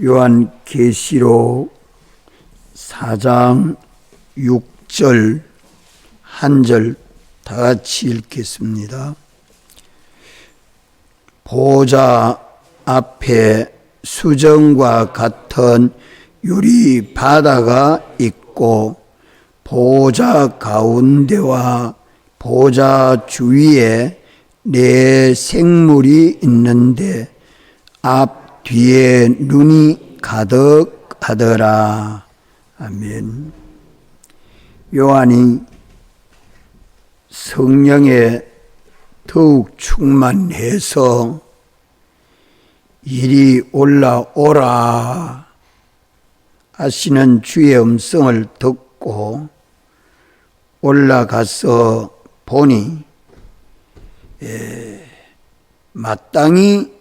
요한계시록 4장 6절 한 절 다 같이 읽겠습니다. 보좌 앞에 수정과 같은 유리 바다가 있고 보좌 가운데와 보좌 주위에 네 생물이 있는데 앞 뒤에 눈이 가득하더라. 아멘. 요한이 성령에 더욱 충만해서 이리 올라오라 하시는 주의 음성을 듣고 올라가서 보니 마땅히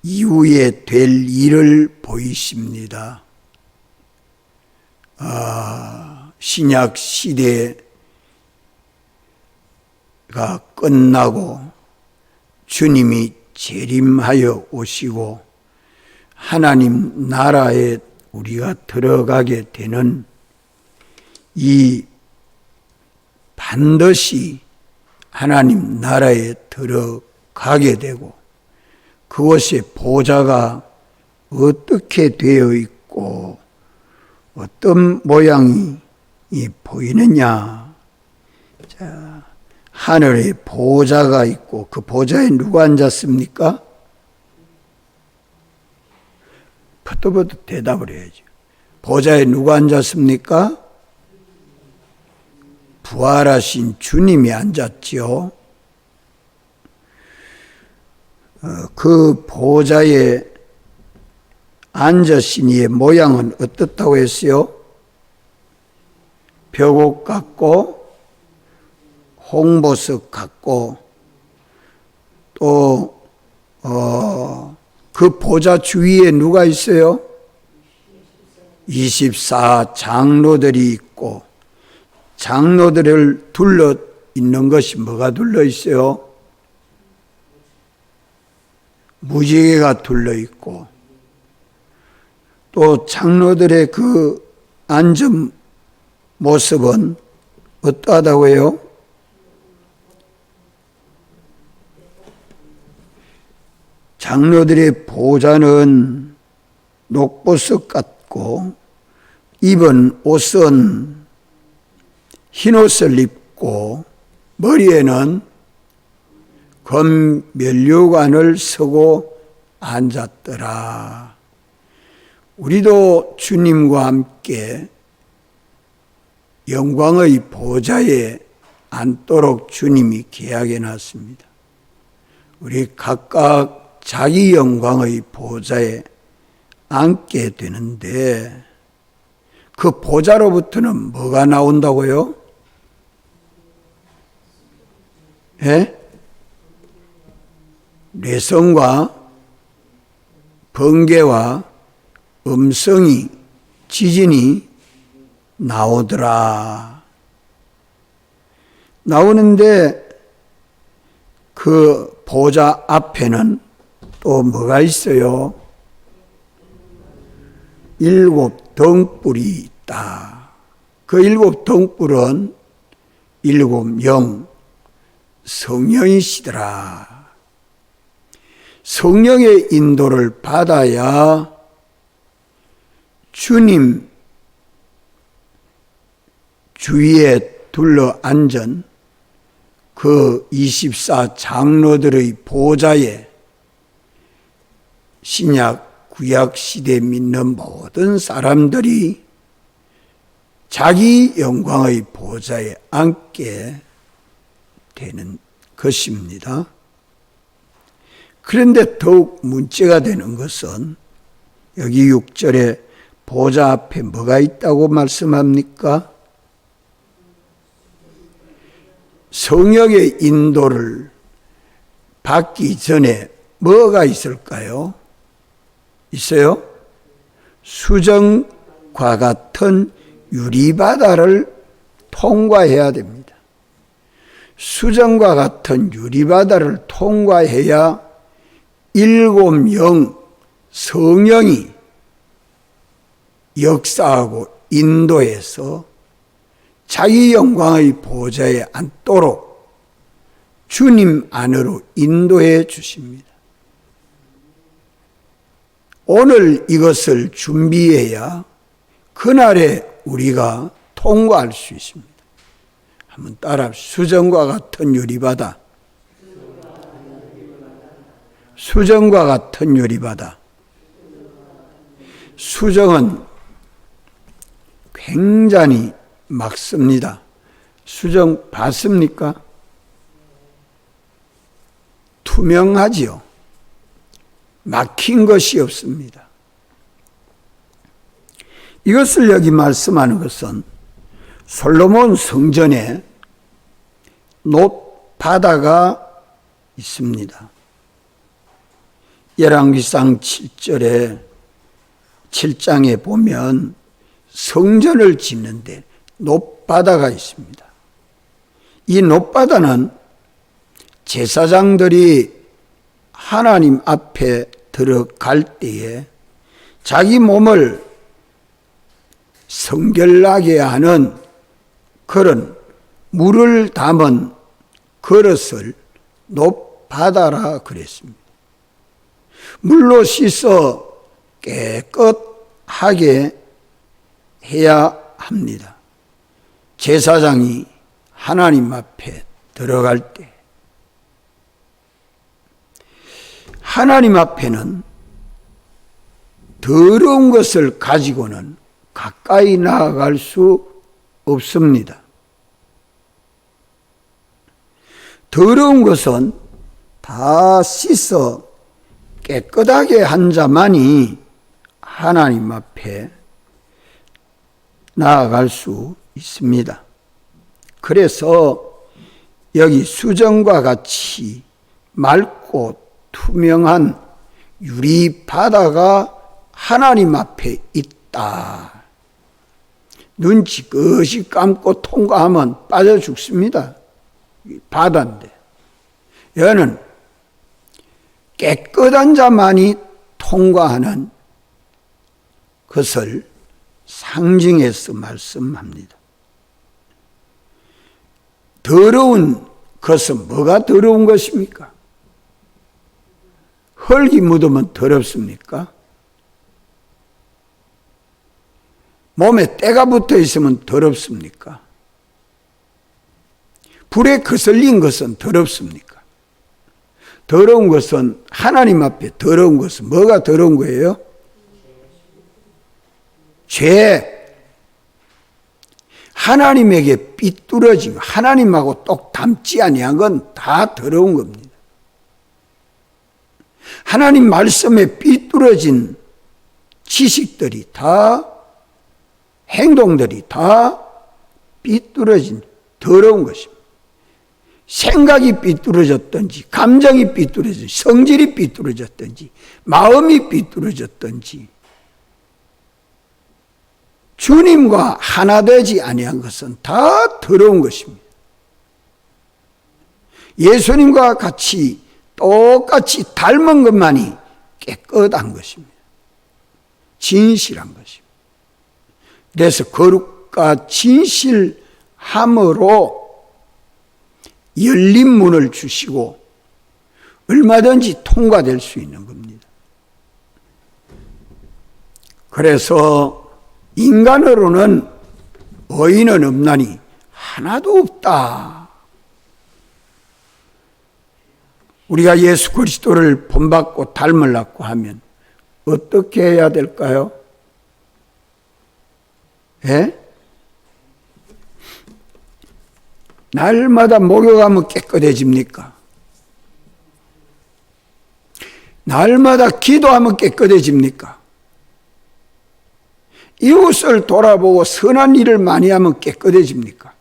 이후에 될 일을 보이십니다. 신약 시대가 끝나고 주님이 재림하여 오시고 하나님 나라에 우리가 들어가게 되는 이 반드시 하나님 나라에 들어가게 되고 그곳에 보좌가 어떻게 되어 있고 어떤 모양이 보이느냐. 자, 하늘에 보좌가 있고 그 보좌에 누가 앉았습니까? 퍼뜩퍼뜩 대답을 해야죠. 보좌에 누가 앉았습니까? 부활하신 주님이 앉았지요. 그 보좌에 앉으신 이의 모양은 어떻다고 했어요? 벽옥 같고 홍보석 같고 또 그 보좌 주위에 누가 있어요? 24 장로들이 있고 장로들을 둘러 있는 것이 뭐가 둘러 있어요? 무지개가 둘러 있고 또 장로들의 그 앉은 모습은 어떠하다고 해요? 장로들의 보좌는 녹보석 같고 입은 옷은 흰옷을 입고 머리에는 검 면류관을 쓰고 앉았더라. 우리도 주님과 함께 영광의 보좌에 앉도록 주님이 계약해 놨습니다. 우리 각각 자기 영광의 보좌에 앉게 되는데 그 보좌로부터는 뭐가 나온다고요? 뇌성과 번개와 음성이 지진이 나오더라. 나오는데 그 보좌 앞에는 또 뭐가 있어요? 7 등불이 있다. 그 7 등불은 7 영 성령이시더라. 성령의 인도를 받아야 주님 주위에 둘러 앉은 그 24 장로들의 보좌에 신약 구약 시대 믿는 모든 사람들이 자기 영광의 보좌에 앉게 되는 것입니다. 그런데 더욱 문제가 되는 것은 여기 6절에 보좌 앞에 뭐가 있다고 말씀합니까? 성령의 인도를 받기 전에 뭐가 있을까요? 있어요? 수정과 같은 유리바다를 통과해야 됩니다. 수정과 같은 유리바다를 통과해야 7영 성령이 역사하고 인도해서 자기 영광의 보좌에 앉도록 주님 안으로 인도해 주십니다. 오늘 이것을 준비해야 그날에 우리가 통과할 수 있습니다. 한번 따라 수정과 같은 유리바다. 수정과 같은 유리바다. 수정은 굉장히 막습니다. 수정 봤습니까? 투명하지요. 막힌 것이 없습니다. 이것을 여기 말씀하는 것은 솔로몬 성전에 놋바다가 있습니다. 열왕기상 7장에 보면 성전을 짓는데 놋바다가 있습니다. 이 놋바다는 제사장들이 하나님 앞에 들어갈 때에 자기 몸을 성결나게 하는 그런 물을 담은 그릇을 놋바다라 그랬습니다. 물로 씻어 깨끗하게 해야 합니다. 제사장이 하나님 앞에 들어갈 때 하나님 앞에는 더러운 것을 가지고는 가까이 나아갈 수 없습니다. 더러운 것은 다 씻어 깨끗하게 한 자만이 하나님 앞에 나아갈 수 있습니다. 그래서 여기 수정과 같이 맑고 투명한 유리 바다가 하나님 앞에 있다. 눈 지그시 감고 통과하면 빠져 죽습니다. 바다인데. 여는 깨끗한 자만이 통과하는 것을 상징해서 말씀합니다. 더러운 것은 뭐가 더러운 것입니까? 흙이 묻으면 더럽습니까? 몸에 때가 붙어 있으면 더럽습니까? 불에 거슬린 것은 더럽습니까? 더러운 것은 하나님 앞에 더러운 것은 뭐가 더러운 거예요? 죄. 하나님에게 삐뚤어진 거, 하나님하고 똑 닮지 아니한 건 다 더러운 겁니다. 하나님 말씀에 삐뚤어진 지식들이 다, 행동들이 다 삐뚤어진 더러운 것입니다. 생각이 삐뚤어졌든지, 감정이 삐뚤어졌든지, 성질이 삐뚤어졌든지, 마음이 삐뚤어졌든지, 주님과 하나 되지 아니한 것은 다 더러운 것입니다. 예수님과 같이 똑같이 닮은 것만이 깨끗한 것입니다. 진실한 것입니다. 그래서 거룩과 진실함으로 열린 문을 주시고 얼마든지 통과될 수 있는 겁니다. 그래서 인간으로는 의인은 없나니 하나도 없다. 우리가 예수 그리스도를 본받고 닮으려고 하면 어떻게 해야 될까요? 예? 날마다 목욕하면 깨끗해집니까? 날마다 기도하면 깨끗해집니까? 이웃을 돌아보고 선한 일을 많이 하면 깨끗해집니까?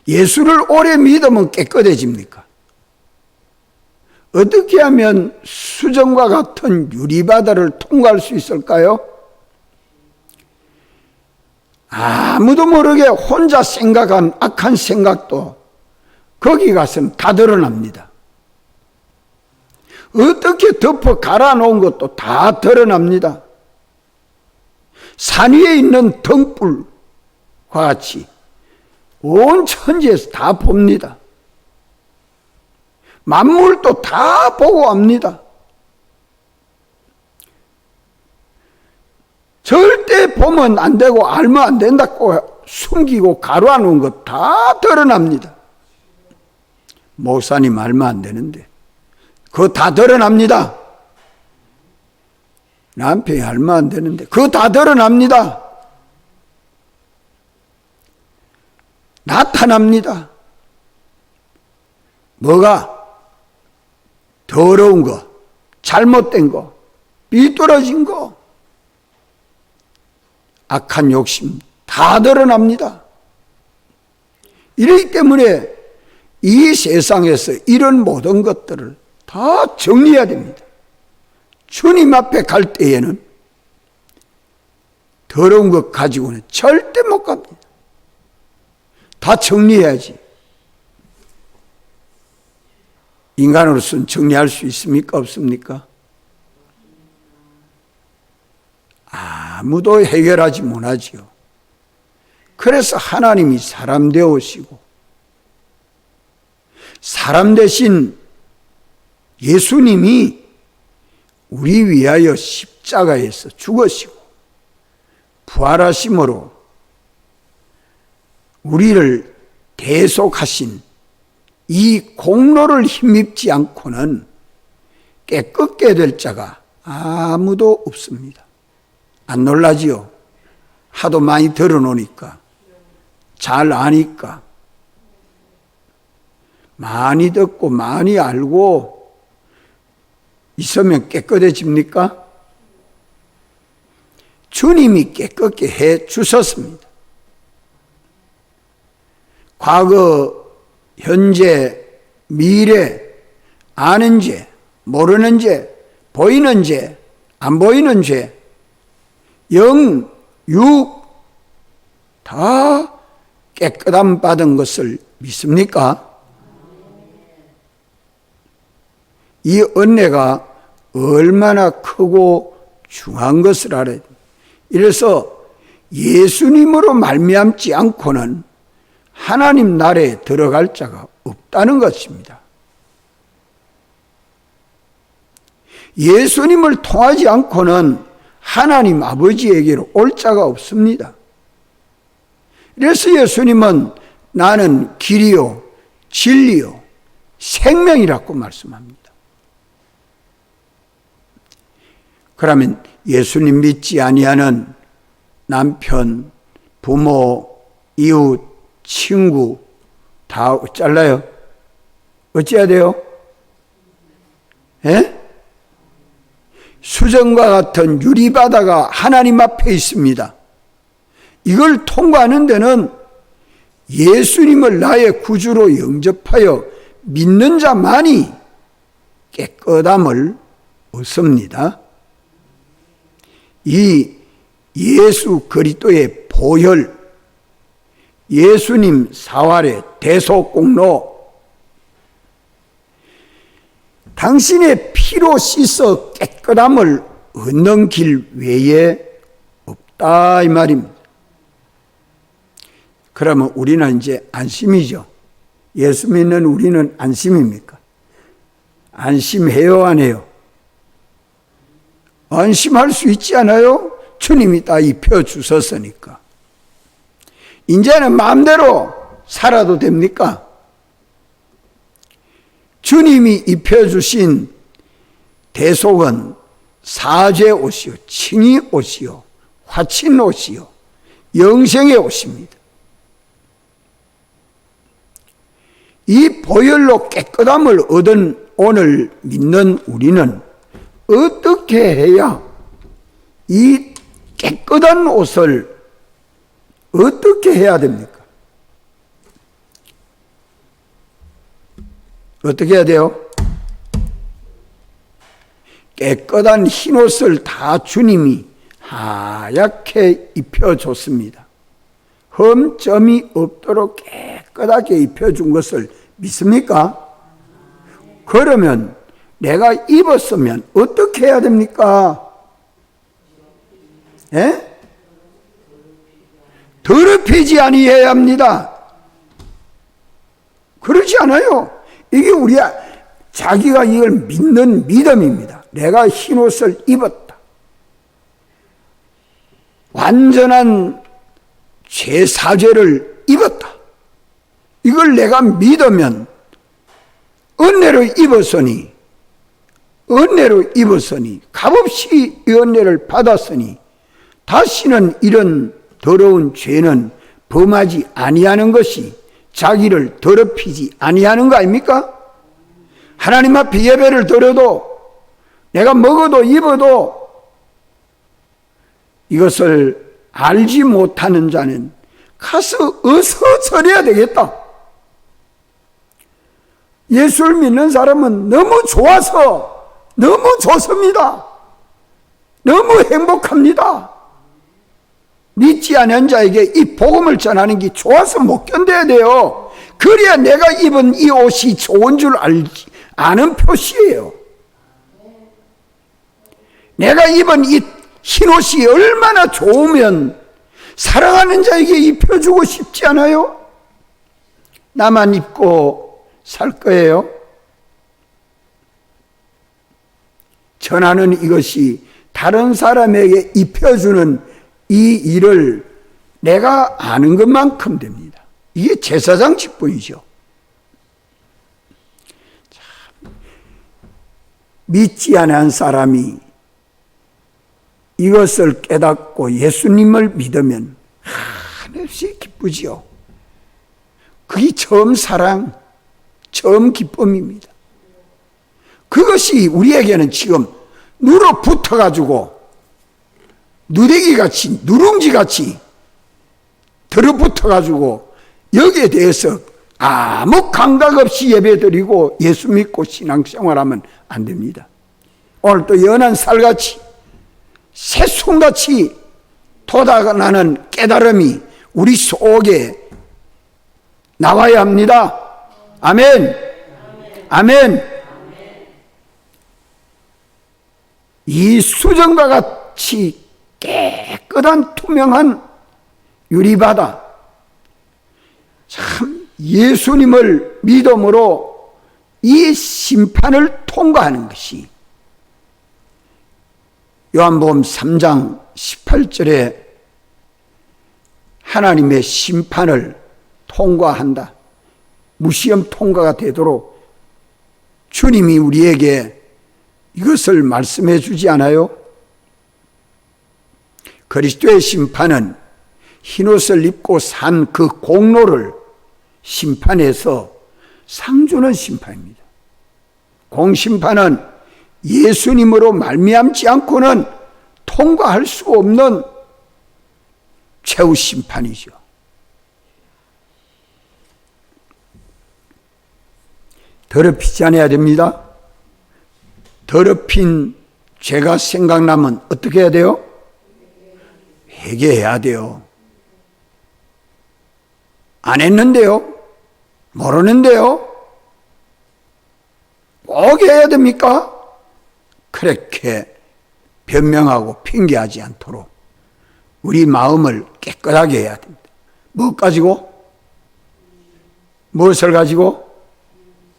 예수를 오래 믿으면 깨끗해집니까? 어떻게 하면 수정과 같은 유리바다를 통과할 수 있을까요? 아무도 모르게 혼자 생각한 악한 생각도 거기 가서는 다 드러납니다. 어떻게 덮어 갈아놓은 것도 다 드러납니다. 산 위에 있는 등불과 같이 온 천지에서 다 봅니다. 만물도 다 보고 압니다. 절대 보면 안 되고 알면 안 된다고 숨기고 가로놓은 것 다 드러납니다. 목사님 알면 안 되는데 그거 다 드러납니다. 남편이 알면 안 되는데 그거 다 드러납니다. 나타납니다. 뭐가? 더러운 거, 잘못된 거, 삐뚤어진 거, 악한 욕심 다 드러납니다. 이렇기 때문에 이 세상에서 이런 모든 것들을 다 정리해야 됩니다. 주님 앞에 갈 때에는 더러운 것 가지고는 절대 못 갑니다. 다 정리해야지. 인간으로서는 정리할 수 있습니까? 없습니까? 아무도 해결하지 못하지요. 그래서 하나님이 사람 되오시고 사람 대신 예수님이 우리 위하여 십자가에서 죽으시고 부활하심으로 우리를 대속하신 이 공로를 힘입지 않고는 깨끗게 될 자가 아무도 없습니다. 안 놀라지요? 하도 많이 들어놓으니까, 잘 아니까, 많이 듣고 많이 알고 있으면 깨끗해집니까? 주님이 깨끗게 해 주셨습니다. 과거, 현재, 미래, 아는 죄, 모르는 죄, 보이는 죄, 안 보이는 죄, 영, 육, 다 깨끗함 받은 것을 믿습니까? 이 은혜가 얼마나 크고 중요한 것을 알아야 됩니다. 이래서 예수님으로 말미암지 않고는 하나님 나라에 들어갈 자가 없다는 것입니다. 예수님을 통하지 않고는 하나님 아버지에게로 올 자가 없습니다. 그래서 예수님은 나는 길이요 진리요 생명이라고 말씀합니다. 그러면 예수님 믿지 아니하는 남편, 부모, 이웃, 친구 다 잘라요? 어찌해야 돼요? 예? 수정과 같은 유리바다가 하나님 앞에 있습니다. 이걸 통과하는 데는 예수님을 나의 구주로 영접하여 믿는 자만이 깨끗함을 얻습니다. 이 예수 그리스도의 보혈, 예수님 사활의 대속공로, 당신의 피로 씻어 깨끗함을 얻는 길 외에 없다 이 말입니다. 그러면 우리는 이제 안심이죠. 예수 믿는 우리는 안심입니까? 안심해요, 안 해요? 안심할 수 있지 않아요? 주님이 다 입혀주셨으니까. 이제는 마음대로 살아도 됩니까? 주님이 입혀주신 대속은 사죄 옷이요, 칭의 옷이요, 화친 옷이요, 영생의 옷입니다. 이 보혈로 깨끗함을 얻은 오늘 믿는 우리는 어떻게 해야 이 깨끗한 옷을 어떻게 해야 됩니까? 어떻게 해야 돼요? 깨끗한 흰옷을 다 주님이 하얗게 입혀줬습니다. 흠점이 없도록 깨끗하게 입혀준 것을 믿습니까? 그러면 내가 입었으면 어떻게 해야 됩니까? 예? 더럽히지 아니해야 합니다. 그렇지 않아요. 이게 우리 자기가 이걸 믿는 믿음입니다. 내가 흰옷을 입었다. 완전한 죄사죄를 입었다. 이걸 내가 믿으면 은혜를 입었으니 값없이 이 은혜를 받았으니 다시는 이런 더러운 죄는 범하지 아니하는 것이 자기를 더럽히지 아니하는 거 아닙니까? 하나님 앞에 예배를 드려도 내가 먹어도 입어도 이것을 알지 못하는 자는 가서 어서 절해야 되겠다. 예수를 믿는 사람은 너무 좋아서 너무 좋습니다. 너무 행복합니다. 믿지 않은 자에게 이 복음을 전하는 게 좋아서 못 견뎌야 돼요. 그래야 내가 입은 이 옷이 좋은 줄 아는 표시예요. 내가 입은 이 흰옷이 얼마나 좋으면 사랑하는 자에게 입혀주고 싶지 않아요? 나만 입고 살 거예요? 전하는 이것이 다른 사람에게 입혀주는 이 일을 내가 아는 것만큼 됩니다. 이게 제사장 직분이죠. 믿지 않은 사람이 이것을 깨닫고 예수님을 믿으면 한없이 기쁘지요. 그게 처음 사랑, 처음 기쁨입니다. 그것이 우리에게는 지금 누러 붙어가지고 누더기같이 누룽지같이 들어붙어가지고 여기에 대해서 아무 감각 없이 예배드리고 예수 믿고 신앙생활하면 안 됩니다. 오늘 또 연한 살같이 새송같이 돋아나는 깨달음이 우리 속에 나와야 합니다. 아멘. 아멘. 이 수정과 같이 깨끗한 투명한 유리바다, 참 예수님을 믿음으로 이 심판을 통과하는 것이 요한복음 3장 18절에 하나님의 심판을 통과한다, 무시험 통과가 되도록 주님이 우리에게 이것을 말씀해 주지 않아요? 그리스도의 심판은 흰옷을 입고 산 그 공로를 심판해서 상 주는 심판입니다. 공심판은 예수님으로 말미암지 않고는 통과할 수 없는 최후 심판이죠. 더럽히지 않아야 됩니다. 더럽힌 죄가 생각나면 어떻게 해야 돼요? 회개해야 돼요. 안 했는데요? 모르는데요? 꼭 해야 됩니까? 그렇게 변명하고 핑계하지 않도록 우리 마음을 깨끗하게 해야 됩니다. 무엇 가지고? 무엇을 가지고?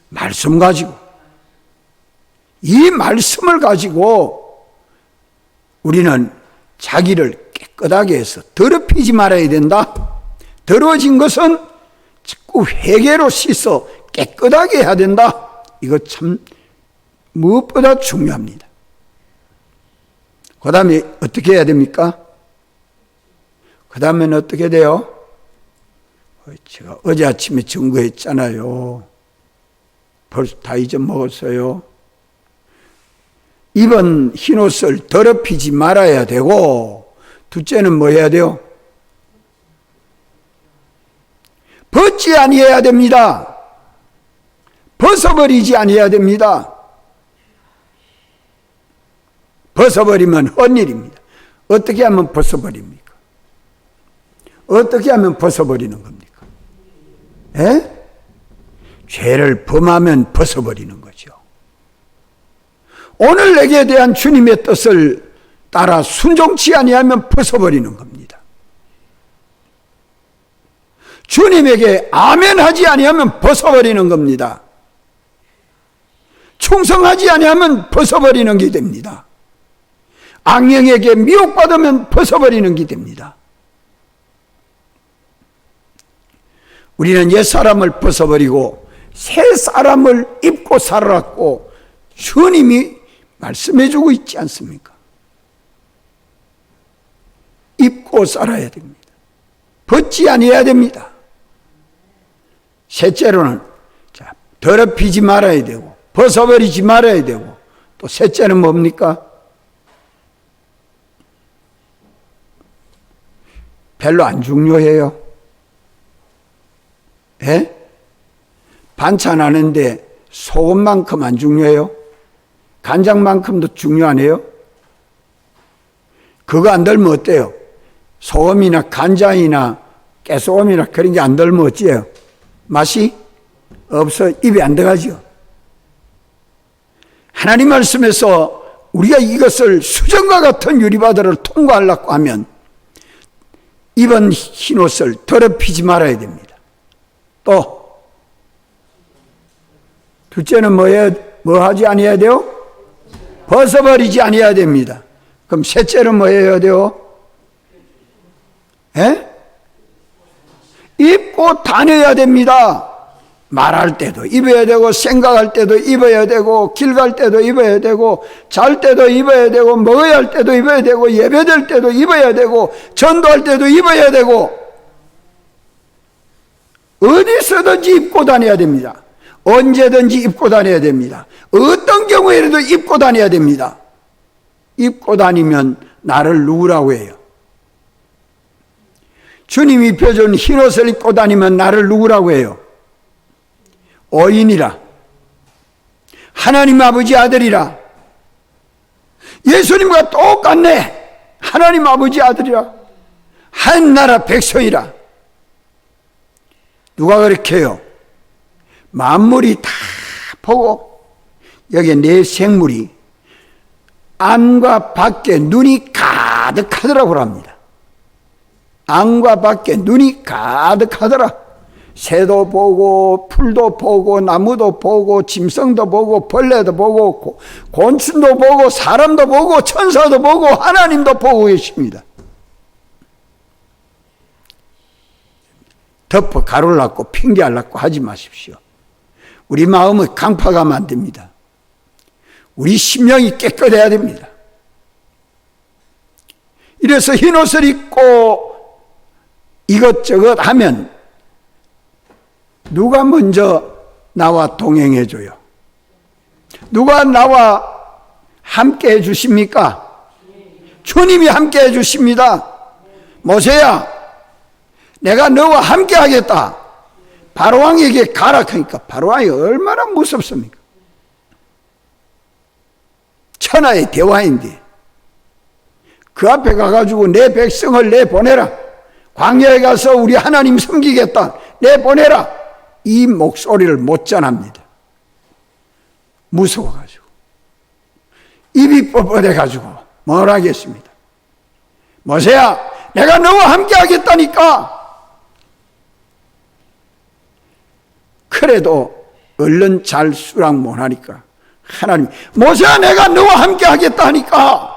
말씀 가지고. 이 말씀을 가지고 우리는 자기를 깨끗하게 해서 더럽히지 말아야 된다. 더러워진 것은 자꾸 회개로 씻어 깨끗하게 해야 된다. 이거 참 무엇보다 중요합니다. 그 다음에 어떻게 해야 됩니까? 그 다음에는 어떻게 돼요? 제가 어제 아침에 증거했잖아요. 벌써 다 잊어먹었어요. 입은 흰옷을 더럽히지 말아야 되고, 둘째는 뭐 해야 돼요? 벗지 아니해야 됩니다. 벗어버리지 아니해야 됩니다. 벗어버리면 헛일입니다. 어떻게 하면 벗어버립니까? 어떻게 하면 벗어버리는 겁니까? 에? 죄를 범하면 벗어버리는 거죠. 오늘 내게 대한 주님의 뜻을 따라 순종치 아니하면 벗어버리는 겁니다. 주님에게 아멘 하지 아니하면 벗어버리는 겁니다. 충성하지 아니하면 벗어버리는 게 됩니다. 악령에게 미혹받으면 벗어버리는 게 됩니다. 우리는 옛사람을 벗어버리고 새 사람을 입고 살아왔고 주님이 말씀해주고 있지 않습니까? 입고 살아야 됩니다. 벗지 아니해야 됩니다. 셋째로는 더럽히지 말아야 되고 벗어버리지 말아야 되고 또 셋째는 뭡니까? 별로 안 중요해요. 예? 반찬하는데 소금만큼 안 중요해요? 간장만큼도 중요하네요? 그거 안 덜면 어때요? 소금이나 간장이나 깨소금이나 그런 게 안 덜면 어찌해요? 맛이 없어 입에 안 들어가죠. 하나님 말씀에서 우리가 이것을 수정과 같은 유리바다를 통과하려고 하면 입은 흰옷을 더럽히지 말아야 됩니다. 또 둘째는 뭐 하지 아니해야 돼요? 벗어버리지 아니해야 됩니다. 그럼 셋째는 뭐 해야 돼요? 예? 입고 다녀야 됩니다. 말할 때도 입어야 되고 생각할 때도 입어야 되고 길 갈 때도 입어야 되고 잘 때도 입어야 되고 먹어야 할 때도 입어야 되고 예배될 때도 입어야 되고 전도할 때도 입어야 되고 어디서든지 입고 다녀야 됩니다. 언제든지 입고 다녀야 됩니다. 어떤 경우에라도 입고 다녀야 됩니다. 입고 다니면 나를 누구라고 해요? 주님이 입혀준 흰옷을 입고 다니면 나를 누구라고 해요? 어인이라, 하나님 아버지 아들이라, 예수님과 똑같네, 하나님 아버지 아들이라, 한 나라 백성이라. 누가 그렇게 해요? 만물이 다 보고 여기에 내 생물이 안과 밖에 눈이 가득하더라고 합니다. 안과 밖에 눈이 가득하더라. 새도 보고 풀도 보고 나무도 보고 짐승도 보고 벌레도 보고 곤충도 보고 사람도 보고 천사도 보고 하나님도 보고 계십니다. 덮어 가로라고 핑계하려고 하지 마십시오. 우리 마음을 강파가면 안 됩니다. 우리 심령이 깨끗해야 됩니다. 이래서 흰옷을 입고 이것저것 하면 누가 먼저 나와 동행해줘요? 누가 나와 함께 해주십니까? 주님이 함께 해주십니다. 모세야, 내가 너와 함께 하겠다. 바로왕에게 가라 하니까 바로왕이 얼마나 무섭습니까? 천하의 대왕인데 그 앞에 가가지고 내 백성을 내보내라. 광야에 가서 우리 하나님 섬기겠다. 내보내라. 이 목소리를 못 전합니다. 무서워가지고 입이 뻣뻣해가지고 뭘 하겠습니다. 모세야, 내가 너와 함께 하겠다니까. 그래도 얼른 잘 수락 못하니까 하나님, 모세야, 내가 너와 함께 하겠다 하니까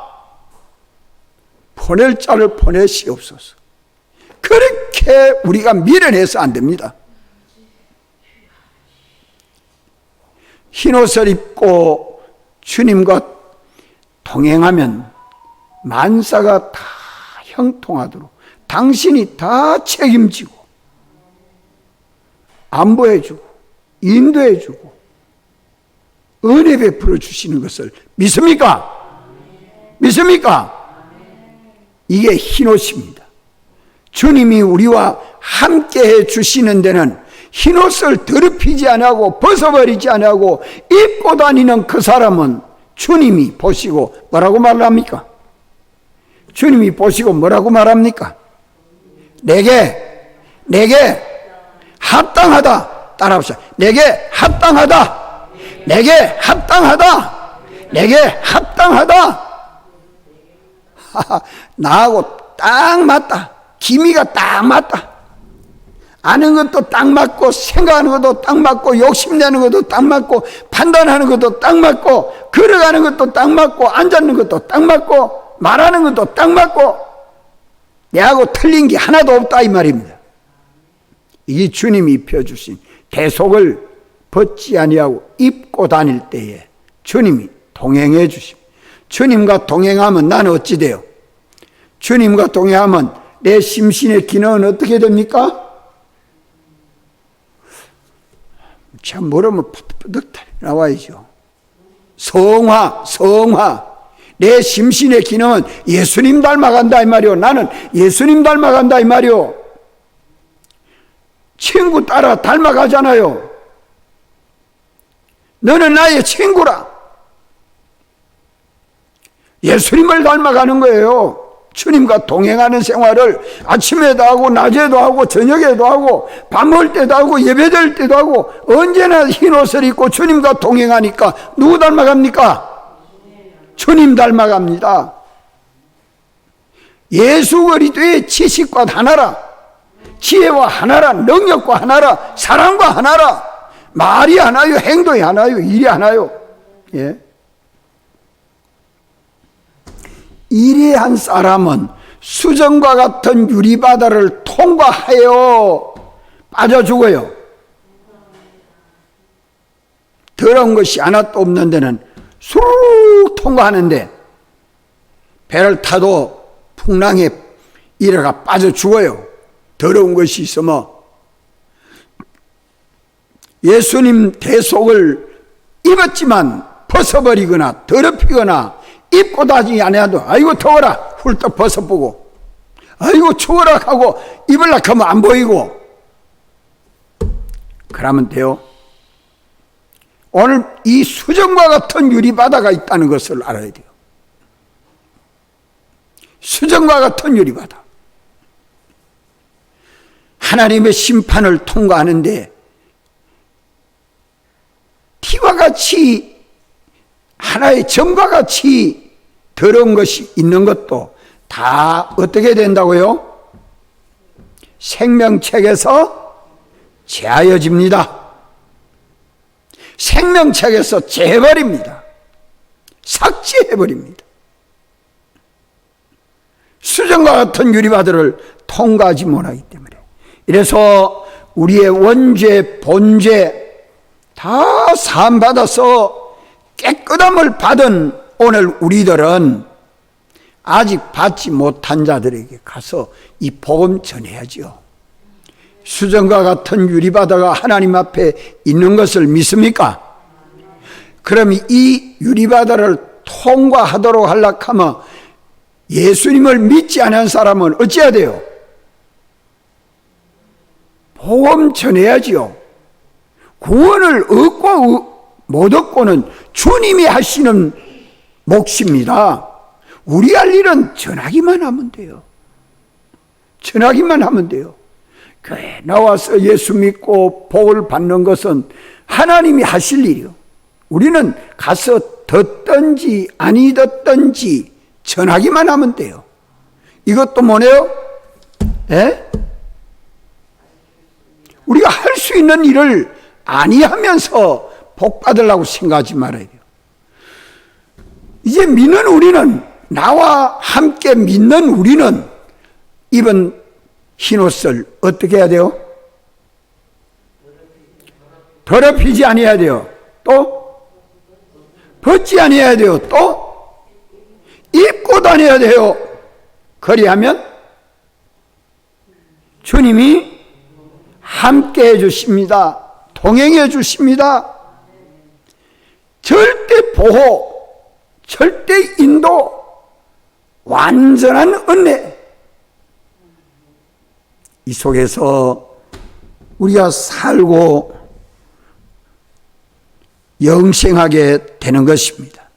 보낼 자를 보내시옵소서. 그렇게 우리가 미련해서 안 됩니다. 흰옷을 입고 주님과 동행하면 만사가 다 형통하도록 당신이 다 책임지고 안보해주고 인도해주고 은혜 베풀어 주시는 것을 믿습니까? 믿습니까? 이게 흰옷입니다. 주님이 우리와 함께해 주시는 데는 흰옷을 더럽히지 아니하고 벗어버리지 아니하고 입고 다니는 그 사람은 주님이 보시고 뭐라고 말합니까? 주님이 보시고 뭐라고 말합니까? 내게 합당하다. 따라합시다. 내게 합당하다. 내게 합당하다. 내게 합당하다. 나하고 딱 맞다. 기미가 딱 맞다. 아는 것도 딱 맞고, 생각하는 것도 딱 맞고, 욕심내는 것도 딱 맞고, 판단하는 것도 딱 맞고, 걸어가는 것도 딱 맞고, 앉는 것도 딱 맞고, 말하는 것도 딱 맞고, 내하고 틀린 게 하나도 없다 이 말입니다. 이 주님이 입혀주신 대속을 벗지 아니하고 입고 다닐 때에 주님이 동행해 주십니다. 주님과 동행하면 나는 어찌 돼요? 주님과 동행하면 내 심신의 기능은 어떻게 됩니까? 참 모르면 푸득푸득 나와야죠. 성화. 내 심신의 기능은 예수님 닮아간다 이 말이요. 나는 예수님 닮아간다 이 말이요. 친구 따라 닮아가잖아요. 너는 나의 친구라. 예수님을 닮아가는 거예요. 주님과 동행하는 생활을 아침에도 하고 낮에도 하고 저녁에도 하고 밥 먹을 때도 하고 예배드릴 때도 하고 언제나 흰 옷을 입고 주님과 동행하니까 누구 닮아갑니까? 주님 닮아갑니다. 예수 그리스도의 지식과 하나라, 지혜와 하나라, 능력과 하나라, 사랑과 하나라. 말이 하나요, 행동이 하나요, 일이 하나요. 예. 이리한 사람은 수정과 같은 유리바다를 통과하여 빠져 죽어요. 더러운 것이 하나도 없는 데는 쑥 통과하는데 배를 타도 풍랑에 이래가 빠져 죽어요. 더러운 것이 있으면. 예수님 대속을 입었지만 벗어버리거나 더럽히거나 입고 다니지 아니하도 아이고 더워라 훌떡 벗어보고 아이고 추워라 하고 입을라 하면 안 보이고 그러면 돼요. 오늘 이 수정과 같은 유리바다가 있다는 것을 알아야 돼요. 수정과 같은 유리바다. 하나님의 심판을 통과하는데 티와 같이 하나의 점과 같이 더러운 것이 있는 것도 다 어떻게 된다고요? 생명책에서 제하여집니다. 생명책에서 제해버립니다. 삭제해버립니다. 수정과 같은 유리바다를 통과하지 못하기 때문에. 이래서 우리의 원죄, 본죄 다 사함받아서 깨끗함을 받은 오늘 우리들은 아직 받지 못한 자들에게 가서 이 복음 전해야죠. 수정과 같은 유리바다가 하나님 앞에 있는 것을 믿습니까? 그럼 이 유리바다를 통과하도록 하려고 하면 예수님을 믿지 않은 사람은 어찌해야 돼요? 복음 전해야지요. 구원을 얻고 못 얻고는 주님이 하시는 몫입니다. 우리 할 일은 전하기만 하면 돼요. 전하기만 하면 돼요. 교회에 나와서 예수 믿고 복을 받는 것은 하나님이 하실 일이요. 우리는 가서 듣든지 아니 듣든지 전하기만 하면 돼요. 이것도 뭐네요? 예? 우리가 할 수 있는 일을 아니하면서 복 받으려고 생각하지 말아야 돼요. 이제 믿는 우리는, 나와 함께 믿는 우리는 입은 흰옷을 어떻게 해야 돼요? 더럽히지 아니해야 돼요. 또 벗지 아니해야 돼요. 또 입고 다녀야 돼요. 그리하면 주님이 함께 해주십니다. 동행해 주십니다. 절대 보호, 절대 인도, 완전한 은혜. 이 속에서 우리가 살고 영생하게 되는 것입니다.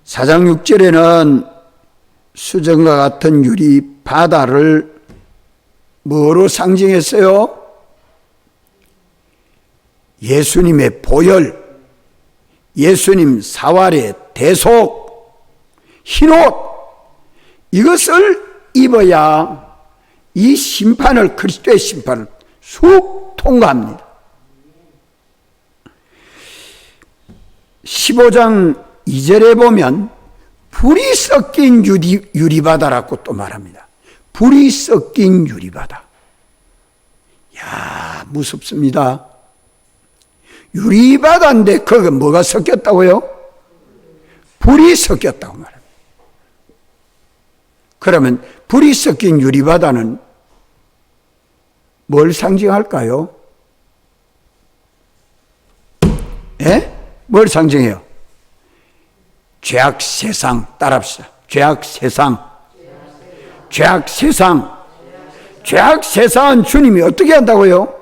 4장 6절에는 수정과 같은 유리 바다를 뭐로 상징했어요? 예수님의 보혈, 예수님 사활의 대속, 흰옷, 이것을 입어야 이 심판을, 그리스도의 심판을 쑥 통과합니다. 15장 2절에 보면 불이 섞인 유리바다라고 또 말합니다. 불이 섞인 유리바다. 야, 무섭습니다. 유리바다인데 거기 뭐가 섞였다고요? 불이 섞였다고 말합니다. 그러면 불이 섞인 유리바다는 뭘 상징할까요? 예? 뭘 상징해요? 죄악 세상. 따라합시다. 죄악 세상. 죄악 세상. 죄악 세상은 주님이 어떻게 한다고요?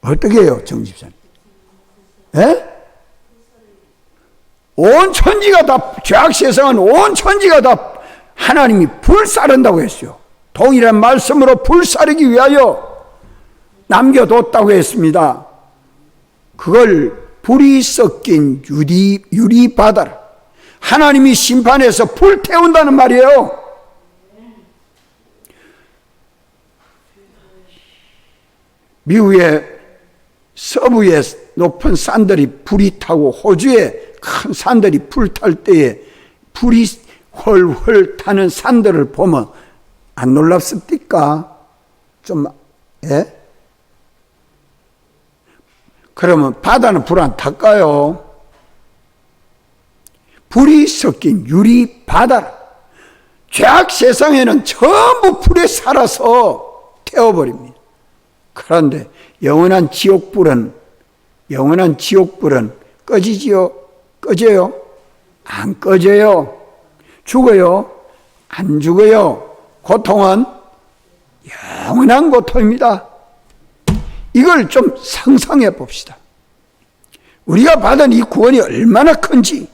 어떻게 해요, 정집사님? 예? 온 천지가 다, 죄악 세상은 온 천지가 다 하나님이 불사른다고 했어요. 동일한 말씀으로 불사르기 위하여 남겨뒀다고 했습니다. 그걸 불이 섞인 유리바다를 하나님이 심판해서 불태운다는 말이에요. 미국의 서부의 높은 산들이 불이 타고 호주의 큰 산들이 불탈 때에 불이 훨훨 타는 산들을 보면 안 놀랍습니까? 좀, 예? 그러면 바다는 불 안 탈까요? 불이 섞인 유리바다. 죄악 세상에는 전부 불에 살아서 태워버립니다. 그런데 영원한 지옥불은 꺼지지요? 꺼져요? 안 꺼져요. 죽어요? 안 죽어요. 고통은 영원한 고통입니다. 이걸 좀 상상해 봅시다. 우리가 받은 이 구원이 얼마나 큰지.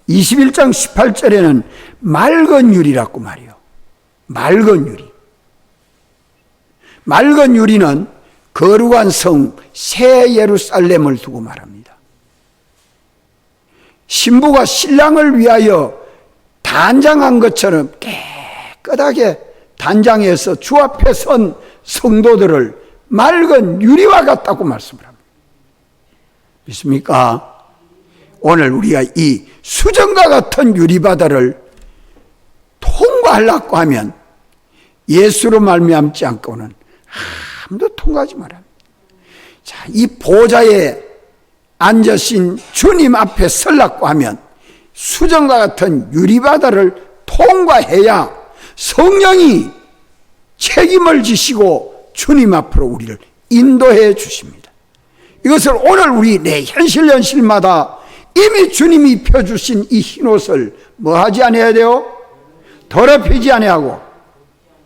21장 18절에는 맑은 유리라고 말이요. 맑은 유리. 맑은 유리는 거룩한 성 새 예루살렘을 두고 말합니다. 신부가 신랑을 위하여 단장한 것처럼 깨끗하게 단장해서 주 앞에 선 성도들을 맑은 유리와 같다고 말씀을 합니다. 믿습니까? 오늘 우리가 이 수정과 같은 유리바다를 통과하려고 하면 예수로 말미암지 않고는 아무도 통과하지 말합니다. 자, 이 보좌에 앉으신 주님 앞에 서려고 하면 수정과 같은 유리바다를 통과해야 성령이 책임을 지시고 주님 앞으로 우리를 인도해 주십니다. 이것을 오늘 우리 내 현실마다 이미 주님이 펴주신 이 흰옷을 뭐 하지 않아야 돼요? 더럽히지 아니하고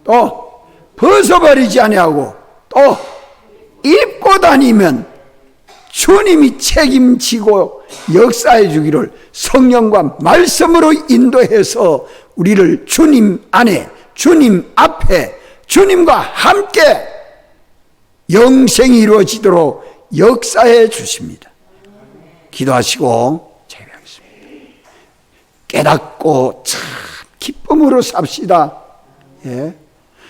또 벗어버리지 아니하고 또 입고 다니면 주님이 책임지고 역사해 주기를 성령과 말씀으로 인도해서 우리를 주님 안에, 주님 앞에, 주님과 함께 영생이 이루어지도록 역사해 주십니다. 기도하시고 제외하겠습니다. 깨닫고 참 기쁨으로 삽시다. 예.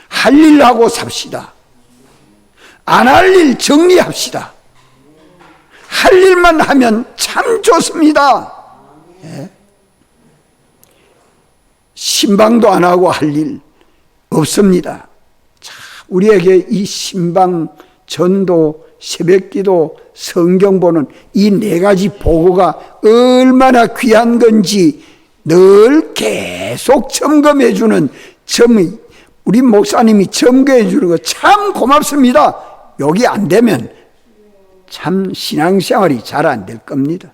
할 일 하고 삽시다. 안 할 일 정리합시다. 할 일만 하면 참 좋습니다. 예. 신방도 안 하고 할 일 없습니다. 자, 우리에게 이 신방, 전도, 새벽기도, 성경 보는 이 네 가지 보고가 얼마나 귀한 건지 늘 계속 점검해 주는 우리 목사님이 점검해 주는 거 참 고맙습니다. 여기 안 되면 참 신앙생활이 잘 안 될 겁니다.